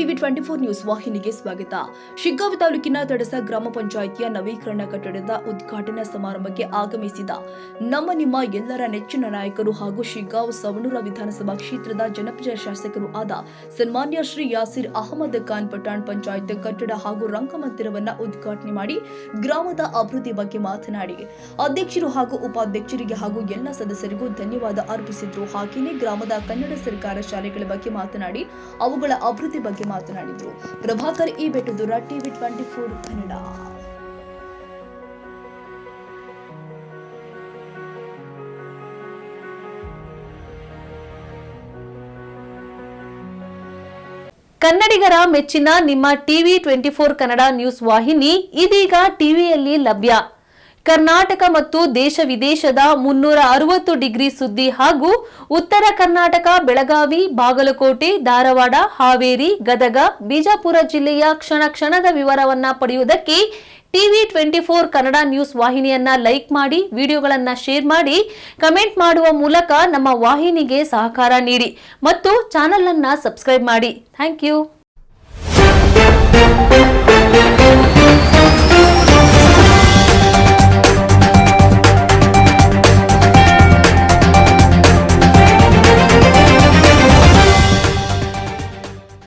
TV 24 news ವಾಹಿನಿಗೆ ಸ್ವಾಗತ. ಶಿಗ್ಗಾಂವಿ ತಾಲೂಕಿನ ತಡಸ ಗ್ರಾಮ ಪಂಚಾಯಿತಿಯ ನವೀಕರಣ ಕಟ್ಟಡದ ಉದ್ಘಾಟನಾ ಸಮಾರಂಭಕ್ಕೆ ಆಗಮಿಸಿದ ನಿಮ್ಮ ಎಲ್ಲರ ನೆಚ್ಚಿನ ನಾಯಕರು ಹಾಗೂ ಶಿಗ್ಗಾಂವ್ ಸವಣೂರ ವಿಧಾನಸಭಾ ಕ್ಷೇತ್ರದ ಜನಪ್ರಿಯ ಶಾಸಕರು ಆದ ಸನ್ಮಾನ್ಯ ಶ್ರೀ ಯಾಸಿರ್ ಅಹಮದ್ ಖಾನ್ ಪಠಾಣ್ ಪಂಚಾಯತ್ ಕಟ್ಟಡ ಹಾಗೂ ರಂಗಮಂದಿರವನ್ನು ಉದ್ಘಾಟನೆ ಮಾಡಿ ಗ್ರಾಮದ ಅಭಿವೃದ್ಧಿ ಬಗ್ಗೆ ಮಾತನಾಡಿ ಅಧ್ಯಕ್ಷರು ಹಾಗೂ ಉಪಾಧ್ಯಕ್ಷರಿಗೆ ಹಾಗೂ ಎಲ್ಲ ಸದಸ್ಯರಿಗೂ ಧನ್ಯವಾದ ಅರ್ಪಿಸಿದ್ರು. ಹಾಗೆಯೇ ಗ್ರಾಮದ ಕನ್ನಡ ಸರ್ಕಾರ ಶಾಲೆಗಳ ಬಗ್ಗೆ ಮಾತನಾಡಿ ಅವುಗಳ ಅಭಿವೃದ್ಧಿ ಬಗ್ಗೆ ಮಾತನಾಡಿದರು. ಪ್ರಭಾಕರ್ ಈ ಬೆಟ್ಟದೂರ ಟಿವಿ 24 ಕನ್ನಡ. ಕನ್ನಡಿಗರ ಮೆಚ್ಚಿನ ನಿಮ್ಮ ಟಿವಿ 24 ಕನ್ನಡ ನ್ಯೂಸ್ ವಾಹಿನಿ ಇದೀಗ ಟಿವಿಯಲ್ಲಿ ಲಭ್ಯ. ಕರ್ನಾಟಕ ಮತ್ತು ದೇಶ ವಿದೇಶದ 360 ಡಿಗ್ರಿ ಸುದ್ದಿ ಹಾಗೂ ಉತ್ತರ ಕರ್ನಾಟಕ, ಬೆಳಗಾವಿ, ಬಾಗಲಕೋಟೆ, ಧಾರವಾಡ, ಹಾವೇರಿ, ಗದಗ, ಬಿಜಾಪುರ ಜಿಲ್ಲೆಯ ಕ್ಷಣ ಕ್ಷಣದ ವಿವರವನ್ನ ಪಡೆಯುವುದಕ್ಕೆ ಟಿವಿ 24 ಕನ್ನಡ ನ್ಯೂಸ್ ವಾಹಿನಿಯನ್ನ ಲೈಕ್ ಮಾಡಿ, ವಿಡಿಯೋಗಳನ್ನ ಶೇರ್ ಮಾಡಿ, ಕಮೆಂಟ್ ಮಾಡುವ ಮೂಲಕ ನಮ್ಮ ವಾಹಿನಿಗೆ ಸಹಕಾರ ನೀಡಿ ಮತ್ತು ಚಾನೆಲ್ ಅನ್ನ ಸಬ್ಸ್ಕ್ರೈಬ್ ಮಾಡಿ. Thank you.